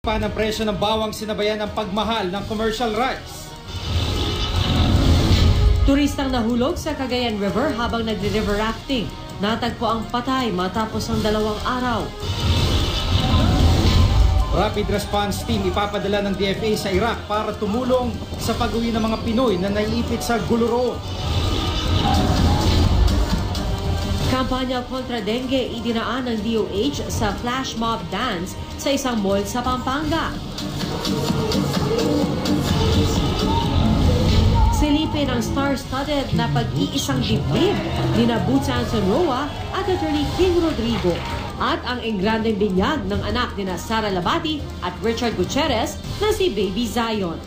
Pa ng presyo ng bawang sinabayan ng pagmahal ng commercial rice. Turistang nahulog sa Cagayan River habang nagre-river rafting. Natagpo ang patay matapos ang 2 araw. Rapid response team ipapadala ng DFA sa Iraq para tumulong sa pag-uwi ng mga Pinoy na naiipit sa gulo roon. Kampanya kontra dengue idinaan ng DOH sa flash mob dance sa isang mall sa Pampanga. Silipin ang star-studded na pag-iisang dibdib ni Boots Anson Roa at Attorney King Rodrigo at ang engrandeng binyag ng anak ni Sara Labati at Richard Gutierrez na si Baby Zion.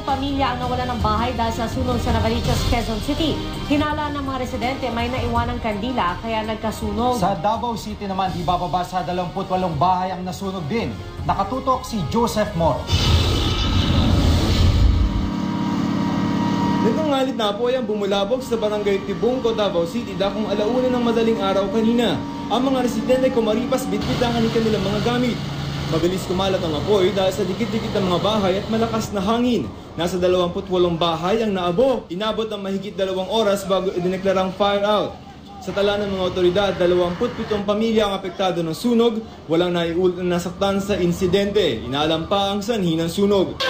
Pamilya ang nawala ng bahay dahil sa sunog sa Navaliches, Quezon City. Hinala ng mga residente may naiwanang kandila kaya nagkasunog. Sa Davao City naman, di bababa sa 28 bahay ang nasunog din. Nakatutok si Joseph Moore. Nagngangalit na po ang bumulabog sa barangay Tibungco, Davao City dakong 1:00 ng madaling araw kanina. Ang mga residente kumaripas bitbit ang kanilang mga gamit. Mabilis kumalat ang apoy dahil sa dikit-dikit ng mga bahay at malakas na hangin. Nasa 28 bahay ang naabo. Inabot ng mahigit 2 oras bago idineklarang fire out. Sa tala ng mga otoridad, 27 pamilya ang apektado ng sunog. Walang nasaktan sa insidente. Inaalam pa ang sanhi ng sunog.